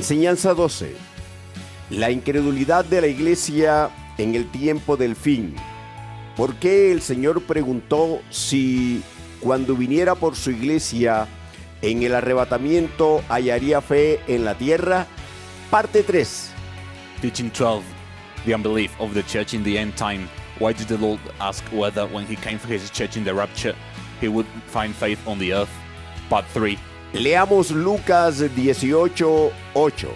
Enseñanza 12. La incredulidad de la iglesia en el tiempo del fin. ¿Por qué el Señor preguntó si cuando viniera por su iglesia en el arrebatamiento hallaría fe en la tierra? Parte 3. Teaching 12. The unbelief of the church in the end time. Why did the Lord ask whether when he came for his church in the rapture, he would find faith on the earth? Part 3. Leamos Lucas 18:8.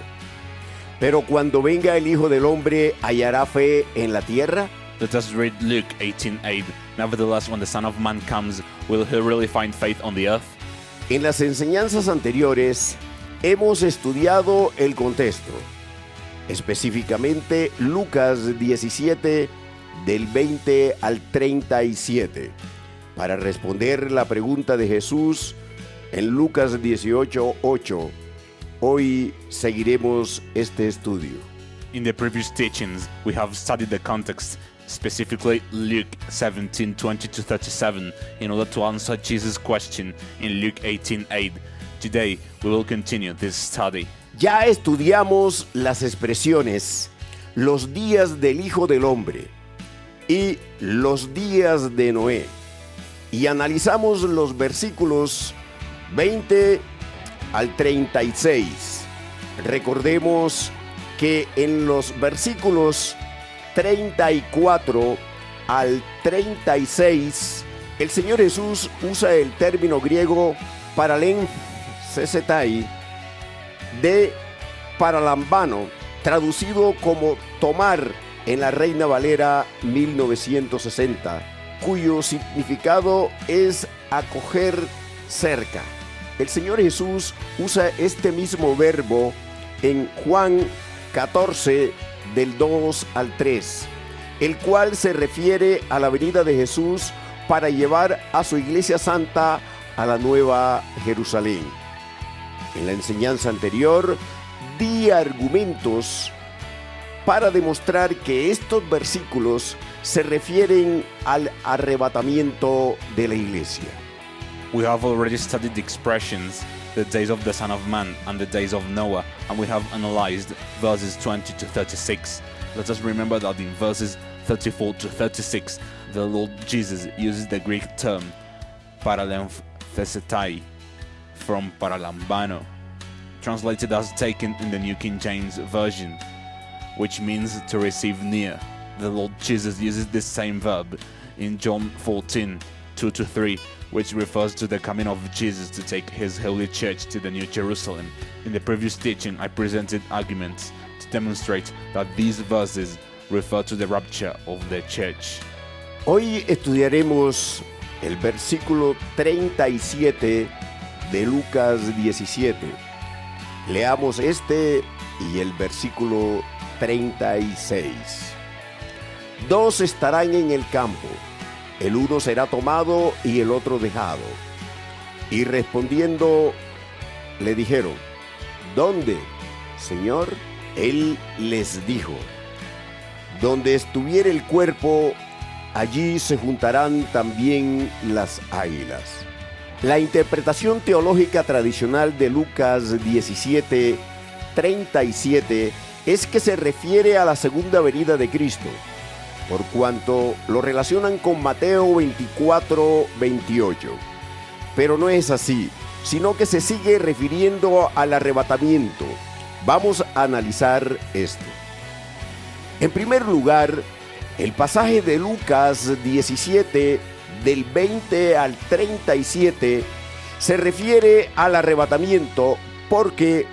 Pero cuando venga el Hijo del Hombre, ¿hallará fe en la tierra? Let us read Luke 18:8. Nevertheless, when the Son of Man comes, will he really find faith on the earth? En las enseñanzas anteriores hemos estudiado el contexto, específicamente Lucas 17 del 20 al 37, para responder la pregunta de Jesús en Lucas 18:8. Hoy seguiremos este estudio. In the previous teachings, we have studied the context, specifically Luke 17:20-37, in order to answer Jesus' question in Luke 18:8. Today, we will continue this study. Ya estudiamos las expresiones los días del Hijo del Hombre y los días de Noé, y analizamos los versículos 20 al 36. Recordemos que en los versículos 34 al 36, el Señor Jesús usa el término griego paralen sesetai de paralambano, traducido como tomar en la Reina Valera 1960, cuyo significado es acoger cerca. El Señor Jesús usa este mismo verbo en Juan 14 del 2 al 3, el cual se refiere a la venida de Jesús para llevar a su iglesia santa a la Nueva Jerusalén. En la enseñanza anterior di argumentos para demostrar que estos versículos se refieren al arrebatamiento de la iglesia. We have already studied the expressions, the days of the Son of Man and the days of Noah, and we have analyzed verses 20-36. Let us remember that in verses 34-36, the Lord Jesus uses the Greek term paralemthesetai, from paralambano, translated as taken in the New King James Version, which means to receive near. The Lord Jesus uses this same verb in John 14:2-3, which refers to the coming of Jesus to take his holy church to the New Jerusalem. In the previous teaching, I presented arguments to demonstrate that these verses refer to the rapture of the church. Hoy estudiaremos el versículo 37 de Lucas 17. Leamos este y el versículo 36. Dos estarán en el campo, el uno será tomado y el otro dejado. Y respondiendo, le dijeron, ¿dónde, Señor? Él les dijo, donde estuviere el cuerpo, allí se juntarán también las águilas. La interpretación teológica tradicional de Lucas 17:37 es que se refiere a la segunda venida de Cristo, por cuanto lo relacionan con Mateo 24:28. Pero no es así, sino que se sigue refiriendo al arrebatamiento. Vamos a analizar esto. En primer lugar, el pasaje de Lucas 17, del 20 al 37, se refiere al arrebatamiento porque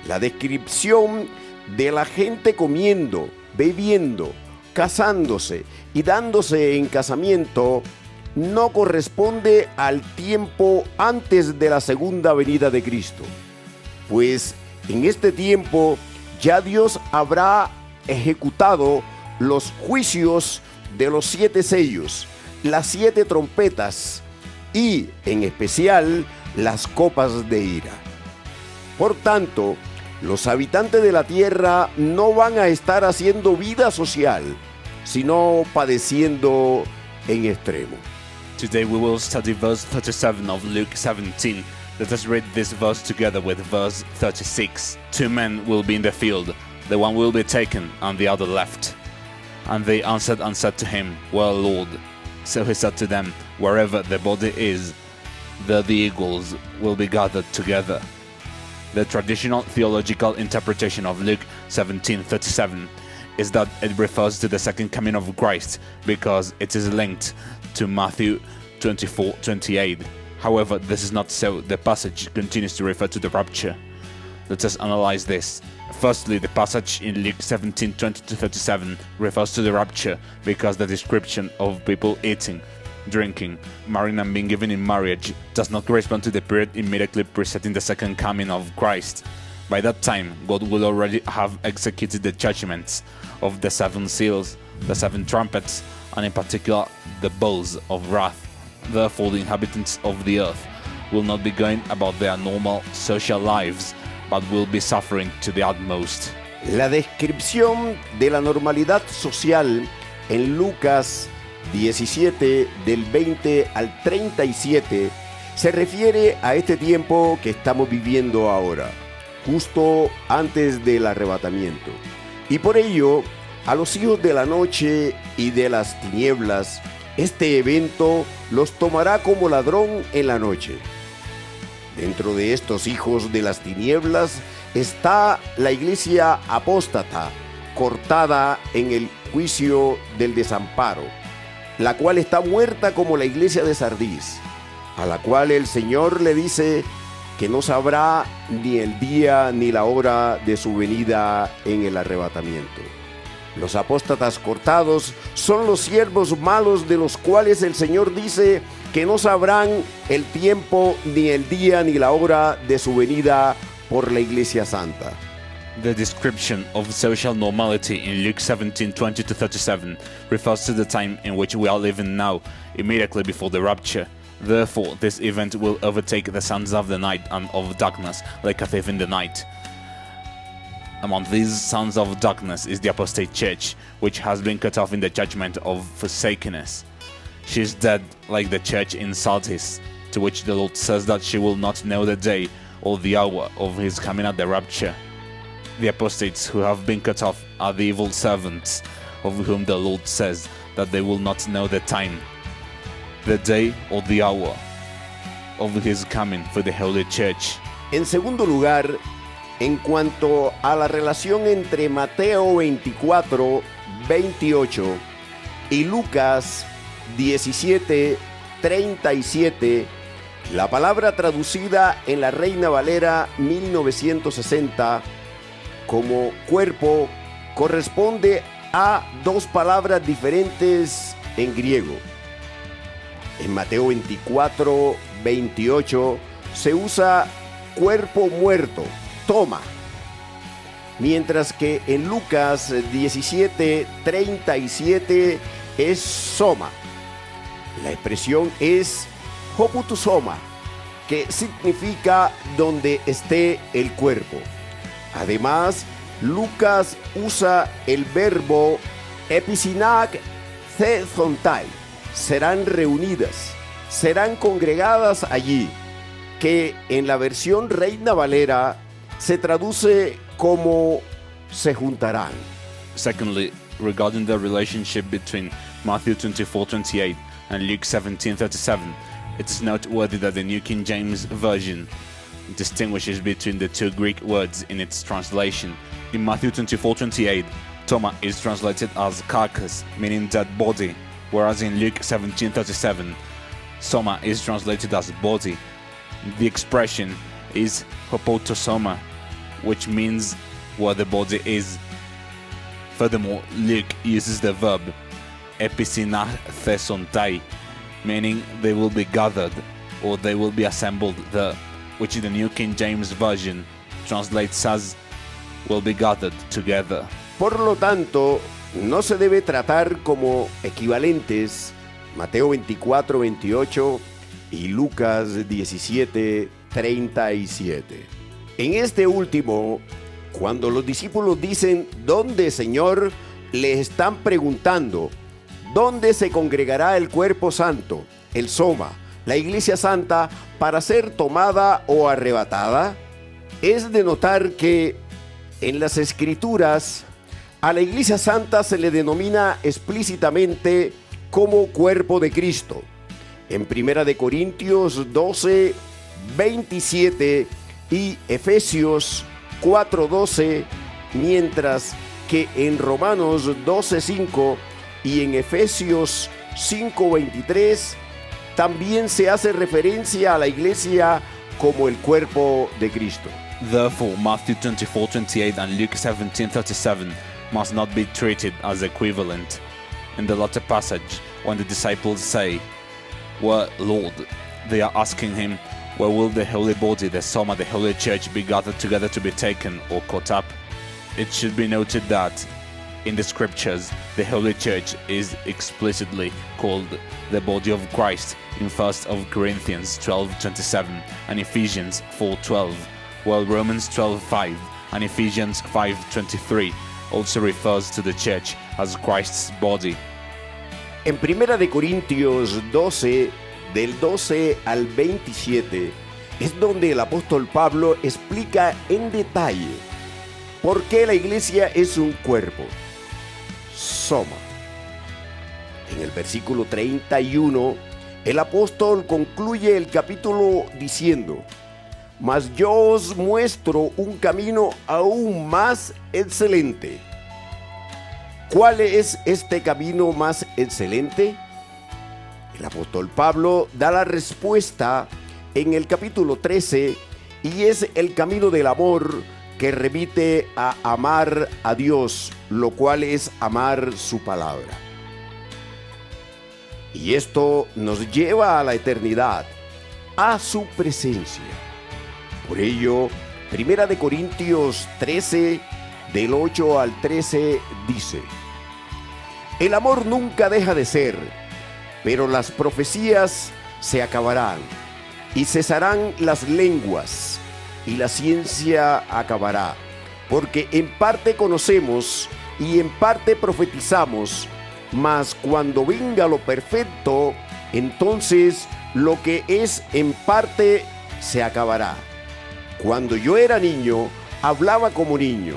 la descripción de la gente comiendo, bebiendo, casándose y dándose en casamiento no corresponde al tiempo antes de la segunda venida de Cristo, pues en este tiempo ya Dios habrá ejecutado los juicios de los 7 sellos, las 7 trompetas y, en especial, las copas de ira. Por tanto, los habitantes de la tierra no van a estar haciendo vida social, sino padeciendo en extremo. Today we will study verse 37 of Luke 17, Let us read this verse together with verse 36. 2 men will be in the field, the one will be taken and the other left. And they answered and said to him, Well, Lord. So he said to them, Wherever the body is, there the eagles will be gathered together. The traditional theological interpretation of Luke 17:37 is that it refers to the second coming of Christ because it is linked to Matthew 24:28. However, this is not so. The passage continues to refer to the rapture. Let us analyze this. Firstly, the passage in Luke 17:20-37 refers to the rapture because the description of people eating, drinking, marrying and being given in marriage does not correspond to the period immediately preceding the second coming of Christ. By that time, God will already have executed the judgments of the 7 seals, the 7 trumpets, and in particular the bowls of wrath. Therefore, the inhabitants of the earth will not be going about their normal social lives, but will be suffering to the utmost. La descripción de la normalidad social en Lucas 17 del 20 al 37 se refiere a este tiempo que estamos viviendo ahora, justo antes del arrebatamiento. Y por ello, a los hijos de la noche y de las tinieblas, este evento los tomará como ladrón en la noche. Dentro de estos hijos de las tinieblas está la iglesia apóstata, cortada en el juicio del desamparo, la cual está muerta como la iglesia de Sardis, a la cual el Señor le dice que no sabrá ni el día ni la hora de su venida en el arrebatamiento. Los apóstatas cortados son los siervos malos de los cuales el Señor dice que no sabrán el tiempo, ni el día, ni la hora de su venida por la Iglesia Santa. The description of social normality in Luke 17:20-37 refers to the time in which we are living now, immediately before the rapture. Therefore, this event will overtake the sons of the night and of darkness like a thief in the night. Among these sons of darkness is the apostate church, which has been cut off in the judgment of forsakenness. She is dead like the church in Sardis, to which the Lord says that she will not know the day or the hour of his coming at the rapture. The apostates who have been cut off are the evil servants, of whom the Lord says that they will not know the time, the day or the hour of his coming for the Holy Church. En segundo lugar, en cuanto a la relación entre Mateo 24, 28 y Lucas 17, 37, la palabra traducida en la Reina Valera 1960 como cuerpo corresponde a 2 palabras diferentes en griego. En Mateo 24, 28 se usa cuerpo muerto, toma, mientras que en Lucas 17, 37 es soma. La expresión es hoputusoma, que significa donde esté el cuerpo. Además, Lucas usa el verbo episinak thezontai, serán reunidas, serán congregadas allí, que en la versión Reina Valera se traduce como se juntarán. Secondly, regarding the relationship between Matthew 24:28 and Luke 17:37, it is noteworthy that the New King James Version distinguishes between the 2 Greek words in its translation. In Matthew 24:28, Toma is translated as carcass, meaning dead body, whereas in Luke 17:37, Soma is translated as body. The expression is hopotosoma, which means where the body is. Furthermore, Luke uses the verb episinachthesontai, meaning they will be gathered or they will be assembled there, which in the New King James Version translates as will be gathered together. Por lo tanto, no se debe tratar como equivalentes Mateo 24, 28 y Lucas 17, 37. En este último, cuando los discípulos dicen ¿dónde, Señor?, le están preguntando ¿dónde se congregará el cuerpo santo, el soma, la Iglesia Santa para ser tomada o arrebatada? Es de notar que en las Escrituras a la Iglesia Santa se le denomina explícitamente como cuerpo de Cristo. En 1 Corintios 12, 27 y Efesios 4:12, mientras que en Romanos 12:5 y en Efesios 5:23 también se hace referencia a la iglesia como el cuerpo de Cristo. Therefore, Matthew 24:28 and Luke 17:37 must not be treated as equivalent. In the latter passage, when the disciples say, "Where, Lord?" they are asking him, "Where will the holy body, the soma, the holy church be gathered together to be taken or caught up?" It should be noted that in the scriptures, the holy church is explicitly called the body of Christ in 1 Corinthians 12:27 and Ephesians 4:12, while Romans 12:5 and Ephesians 5:23 also refers to the church as Christ's body. En 1 Corintios 12, del 12 al 27, es donde el apóstol Pablo explica en detalle por qué la iglesia es un cuerpo, soma. En el versículo 31, el apóstol concluye el capítulo diciendo: "Mas yo os muestro un camino aún más excelente". ¿Cuál es este camino más excelente? El apóstol Pablo da la respuesta en el capítulo 13 y es el camino del amor que remite a amar a Dios, lo cual es amar su palabra. Y esto nos lleva a la eternidad, a su presencia. Por ello, 1 Corintios 13, del 8 al 13, dice: "El amor nunca deja de ser, pero las profecías se acabarán, y cesarán las lenguas, y la ciencia acabará, porque en parte conocemos y en parte profetizamos, mas cuando venga lo perfecto, entonces lo que es en parte se acabará. Cuando yo era niño, hablaba como niño,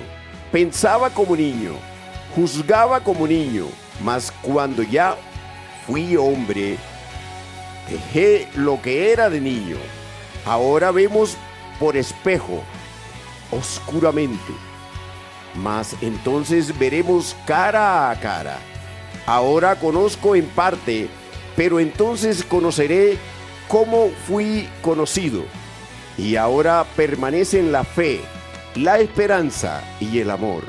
pensaba como niño, juzgaba como niño, mas cuando ya fui hombre, dejé lo que era de niño. Ahora vemos por espejo, oscuramente, mas entonces veremos cara a cara. Ahora conozco en parte, pero entonces conoceré como fui conocido. Y ahora permanecen la fe, la esperanza y el amor.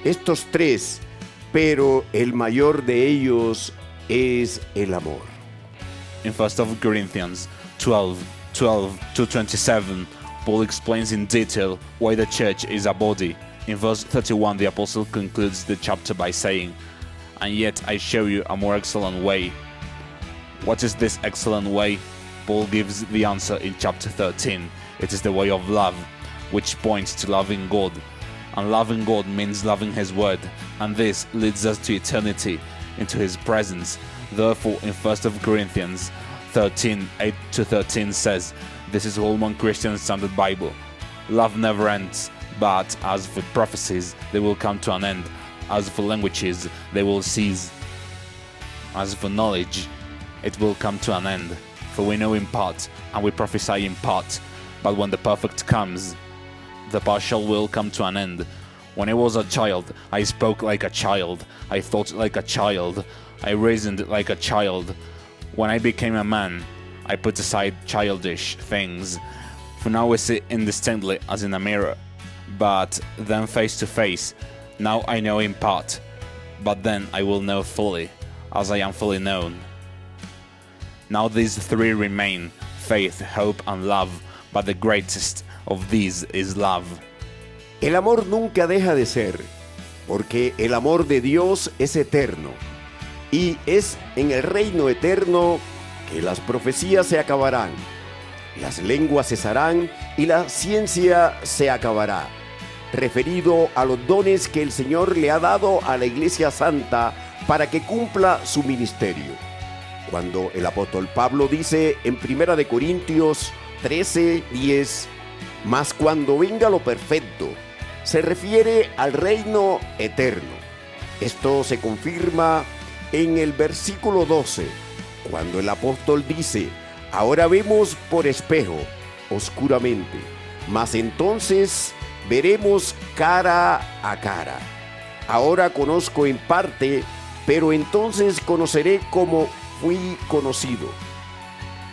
Estos tres, pero el mayor de ellos es el amor." In 1 Corinthians 12:12-27, Paul explains in detail why the church is a body. In verse 31, the apostle concludes the chapter by saying, "And yet I show you a more excellent way." What is this excellent way? Paul gives the answer in chapter 13. It is the way of love, which points to loving God. And loving God means loving His word, and this leads us to eternity, into His presence. Therefore, in 1 Corinthians 13:8-13 says, "This is Holman Christian Standard Bible. Love never ends, but as for prophecies, they will come to an end. As for languages, they will cease. As for knowledge, it will come to an end. For we know in part, and we prophesy in part. But when the perfect comes, the partial will come to an end. When I was a child, I spoke like a child. I thought like a child. I reasoned like a child. When I became a man, I put aside childish things. For now we see indistinctly as in a mirror, but then face to face. Now I know in part, but then I will know fully, as I am fully known." Now these three remain: faith, hope, and love, but the greatest of these is love. El amor nunca deja de ser, porque el amor de Dios es eterno, y es en el reino eterno que las profecías se acabarán, las lenguas cesarán y la ciencia se acabará, referido a los dones que el Señor le ha dado a la Iglesia Santa para que cumpla su ministerio. Cuando el apóstol Pablo dice en 1 de Corintios 13:10, mas cuando venga lo perfecto, se refiere al reino eterno. Esto se confirma en el versículo 12, cuando el apóstol dice, ahora vemos por espejo, oscuramente, mas entonces veremos cara a cara. Ahora conozco en parte, pero entonces conoceré como fui conocido.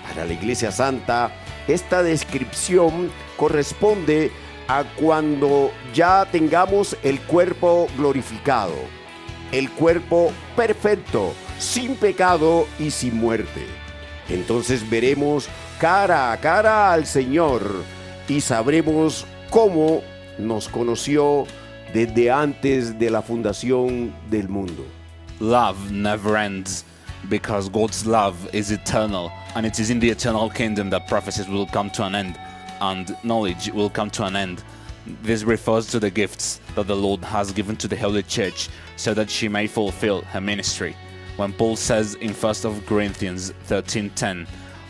Para la Iglesia Santa, esta descripción corresponde a cuando ya tengamos el cuerpo glorificado, el cuerpo perfecto, sin pecado y sin muerte. Entonces veremos cara a cara al Señor y sabremos cómo nos conoció desde antes de la fundación del mundo. Love never ends, because God's love is eternal, and it is in the eternal kingdom that prophecies will come to an end, and knowledge will come to an end. This refers to the gifts that the Lord has given to the Holy Church, so that she may fulfill her ministry. When Paul says in 1 Corinthians 13:10,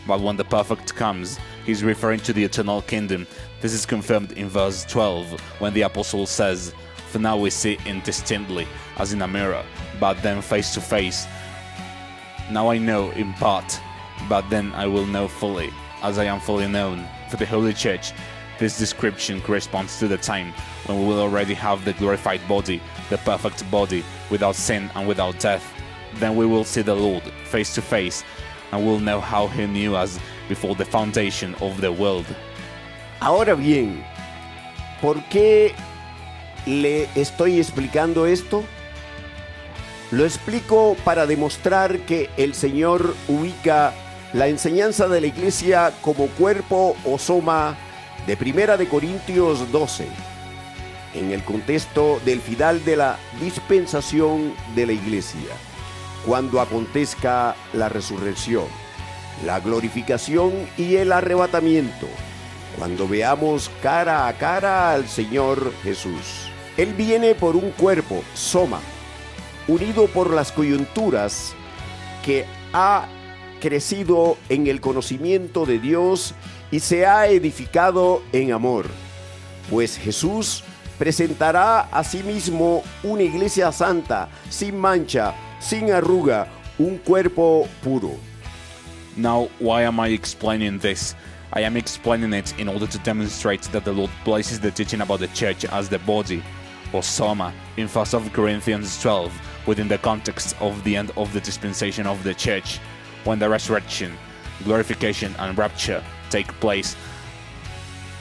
but when the perfect comes, he's referring to the eternal kingdom. This is confirmed in verse 12, when the apostle says, for now we see indistinctly, as in a mirror, but then face to face. Now I know in part, but then I will know fully, as I am fully known. For the Holy Church, this description corresponds to the time when we will already have the glorified body, the perfect body, without sin and without death. Then we will see the Lord face to face, and will know how He knew us before the foundation of the world. Ahora bien, ¿por qué le estoy explicando esto? Lo explico para demostrar que el Señor ubica la enseñanza de la Iglesia como cuerpo o soma de 1 de Corintios 12, en el contexto del final de la dispensación de la Iglesia, cuando acontezca la resurrección, la glorificación y el arrebatamiento, cuando veamos cara a cara al Señor Jesús. Él viene por un cuerpo, soma, unido por las coyunturas, que ha crecido en el conocimiento de Dios y se ha edificado en amor, pues Jesús presentará a sí mismo una iglesia santa, sin mancha, sin arruga, un cuerpo puro. Now, why am I explaining this? I am explaining it in order to demonstrate that the Lord places the teaching about the church as the body, or soma, in 1 Corinthians 12, within the context of the end of the dispensation of the church, when the resurrection, glorification, and rapture take place,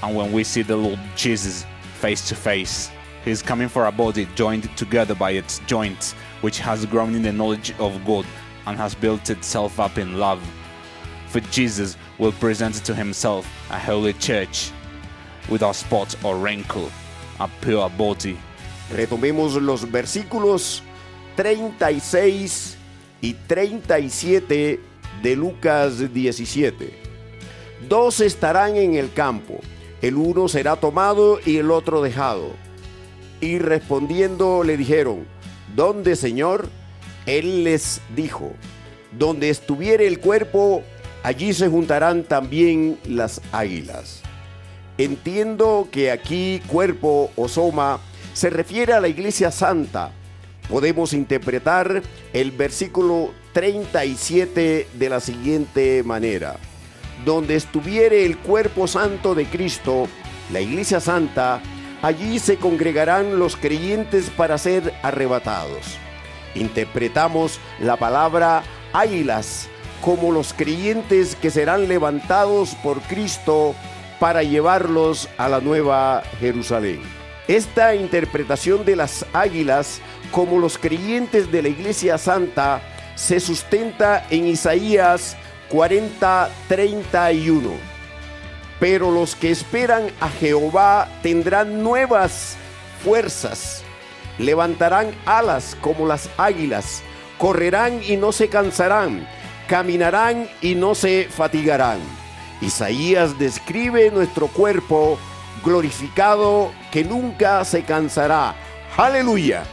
and when we see the Lord Jesus face to face. He is coming for a body joined together by its joints, which has grown in the knowledge of God and has built itself up in love. For Jesus will present to himself a holy church without spot or wrinkle, a pure body. Retomemos los versículos 36 y 37 de Lucas 17. Dos estarán en el campo, el uno será tomado y el otro dejado. Y respondiendo le dijeron, ¿dónde, Señor? Él les dijo, donde estuviere el cuerpo, allí se juntarán también las águilas. Entiendo que aquí cuerpo o soma se refiere a la Iglesia Santa. Podemos interpretar el versículo 37 de la siguiente manera: donde estuviere el cuerpo santo de Cristo, la Iglesia Santa, allí se congregarán los creyentes para ser arrebatados. Interpretamos la palabra águilas como los creyentes que serán levantados por Cristo para llevarlos a la nueva Jerusalén. Esta interpretación de las águilas como los creyentes de la Iglesia Santa se sustenta en Isaías 40:31. Pero los que esperan a Jehová tendrán nuevas fuerzas, levantarán alas como las águilas, correrán y no se cansarán, caminarán y no se fatigarán. Isaías describe nuestro cuerpo glorificado que nunca se cansará. ¡Aleluya!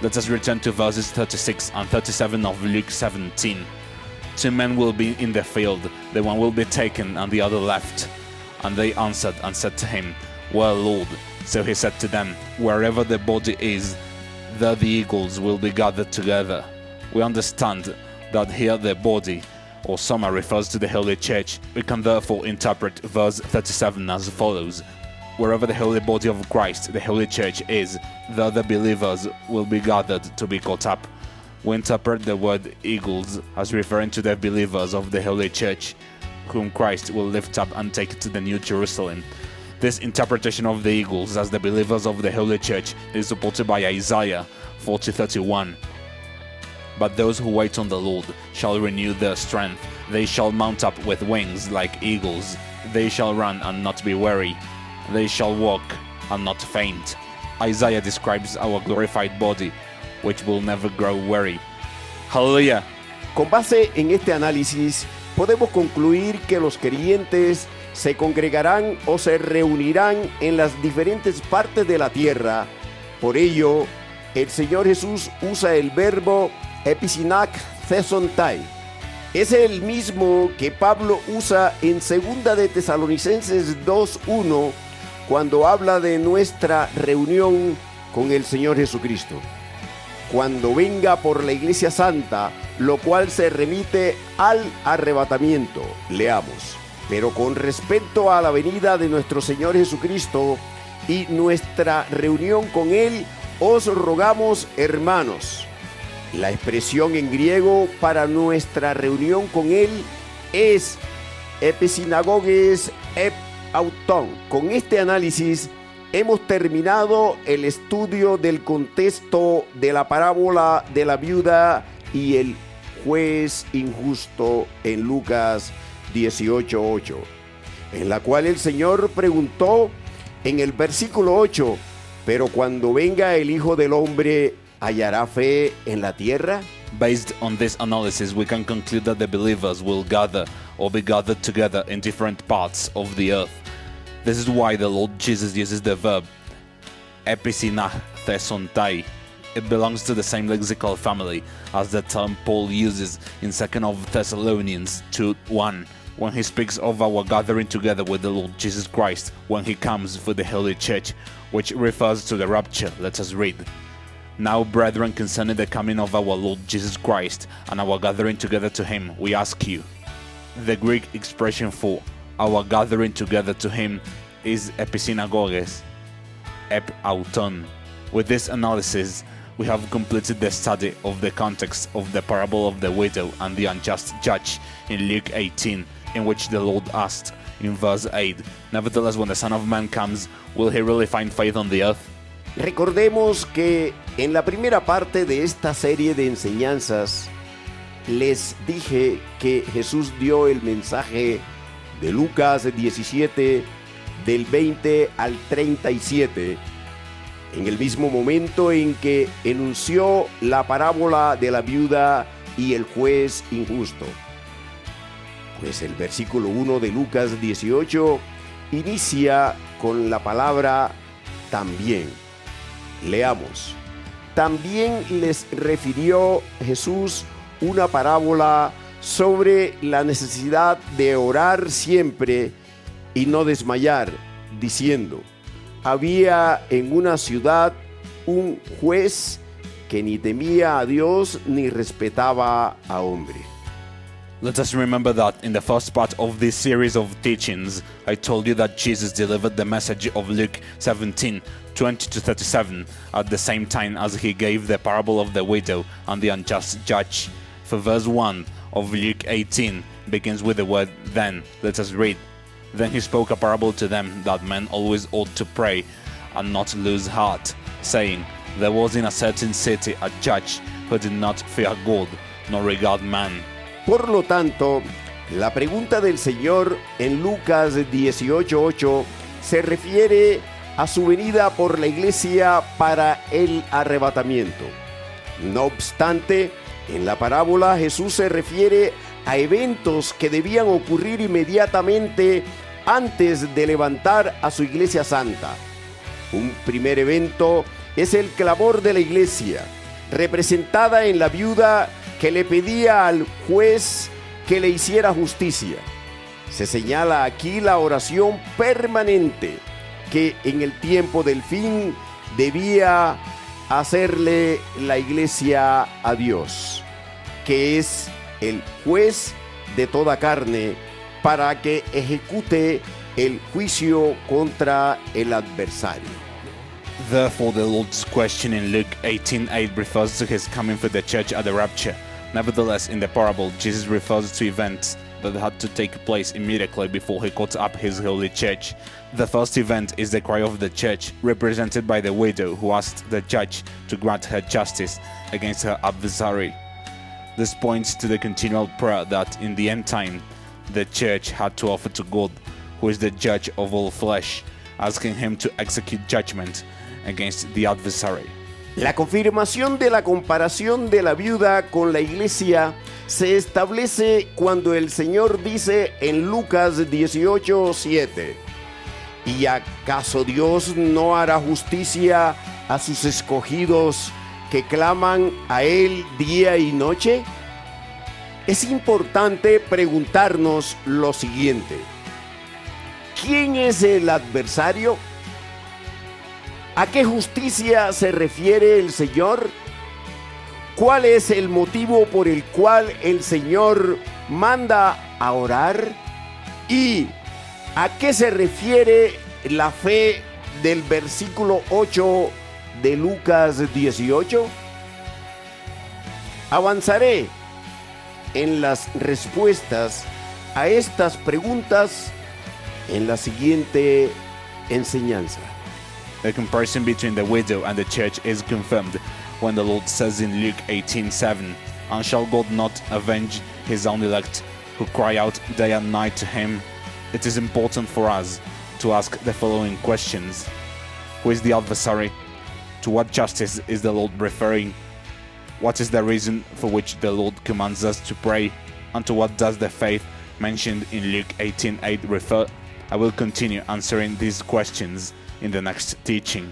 Let us return to verses 36 and 37 of Luke 17. 2 men will be in the field, the one will be taken and the other left. And they answered and said to him, Well, Lord. So he said to them, Wherever the body is, there the eagles will be gathered together. We understand that here the body, or soma, refers to the Holy Church. We can therefore interpret verse 37 as follows. Wherever the holy body of Christ, the Holy Church, is, there the believers will be gathered to be caught up. We interpret the word eagles as referring to the believers of the Holy Church, whom Christ will lift up and take to the New Jerusalem. This interpretation of the eagles as the believers of the Holy Church is supported by Isaiah 40:31. But those who wait on the Lord shall renew their strength. They shall mount up with wings like eagles. They shall run and not be weary. They shall walk and not faint. Isaiah describes our glorified body, which will never grow weary. Hallelujah. Con base en este análisis, podemos concluir que los creyentes se congregarán o se reunirán en las diferentes partes de la tierra. Por ello, el Señor Jesús usa el verbo episinak thesontai. Es el mismo que Pablo usa en 2 de Tesalonicenses 2:1 cuando habla de nuestra reunión con el Señor Jesucristo. Cuando venga por la Iglesia Santa, lo cual se remite al arrebatamiento. Leamos. Pero con respecto a la venida de nuestro Señor Jesucristo y nuestra reunión con Él, os rogamos, hermanos. La expresión en griego para nuestra reunión con Él es episinagoges auton. Con este análisis hemos terminado el estudio del contexto de la parábola de la viuda y el juez injusto en Lucas 18:8, en la cual el Señor preguntó en el versículo 8, pero cuando venga el Hijo del Hombre, ¿hallará fe en la tierra? Based on this analysis, we can conclude that the believers will gather or be gathered together in different parts of the earth. This is why the Lord Jesus uses the verb episinach thesontai. It belongs to the same lexical family as the term Paul uses in 2 Thessalonians 2:1 when he speaks of our gathering together with the Lord Jesus Christ when he comes for the Holy Church, which refers to the rapture. Let us read. Now, brethren, concerning the coming of our Lord Jesus Christ and our gathering together to him, we ask you. The Greek expression for our gathering together to him is episinagoges, ep auton. With this analysis, we have completed the study of the context of the parable of the widow and the unjust judge in Luke 18, in which the Lord asked in verse 8, Nevertheless, when the Son of Man comes, will he really find faith on the earth? Recordemos que en la primera parte de esta serie de enseñanzas les dije que Jesús dio el mensaje de Lucas 17 del 20 al 37 en el mismo momento en que enunció la parábola de la viuda y el juez injusto. Pues el versículo 1 de Lucas 18 inicia con la palabra también. Leamos. También les refirió Jesús una parábola sobre la necesidad de orar siempre y no desmayar, diciendo, había en una ciudad un juez que ni temía a Dios ni respetaba a hombre. Let us remember that in the first part of this series of teachings, I told you that Jesus delivered the message of Luke 17:20-37 at the same time as he gave the parable of the widow and the unjust judge. For verse 1 of Luke 18 begins with the word then. Let us read. Then he spoke a parable to them that men always ought to pray and not lose heart, saying, There was in a certain city a judge who did not fear God nor regard man. Por lo tanto, la pregunta del Señor en Lucas 18:8 se refiere a su venida por la iglesia para el arrebatamiento. No obstante, en la parábola Jesús se refiere a eventos que debían ocurrir inmediatamente antes de levantar a su iglesia santa. Un primer evento es el clamor de la iglesia, representada en la viuda que le pedía al juez que le hiciera justicia. Se señala aquí la oración permanente que en el tiempo del fin debía hacerle la iglesia a Dios, que es el juez de toda carne, para que ejecute el juicio contra el adversario. Therefore, the Lord's question in Luke 18:8 refers to his coming for the church at the rapture. Nevertheless, in the parable, Jesus refers to events that had to take place immediately before he caught up his holy church. The first event is the cry of the church, represented by the widow who asked the judge to grant her justice against her adversary. This points to the continual prayer that in the end time, the church had to offer to God, who is the judge of all flesh, asking him to execute judgment against the adversary. La confirmación de la comparación de la viuda con la iglesia se establece cuando el Señor dice en Lucas 18:7: ¿Y acaso Dios no hará justicia a sus escogidos que claman a Él día y noche? Es importante preguntarnos lo siguiente: ¿quién es el adversario? ¿A qué justicia se refiere el Señor? ¿Cuál es el motivo por el cual el Señor manda a orar? ¿Y a qué se refiere la fe del versículo 8 de Lucas 18? Avanzaré en las respuestas a estas preguntas en la siguiente enseñanza. The comparison between the widow and the church is confirmed when the Lord says in Luke 18:7, "And shall God not avenge his own elect, who cry out day and night to him?" It is important for us to ask the following questions. Who is the adversary? To what justice is the Lord referring? What is the reason for which the Lord commands us to pray? And to what does the faith mentioned in Luke 18:8 refer? I will continue answering these questions in the next teaching.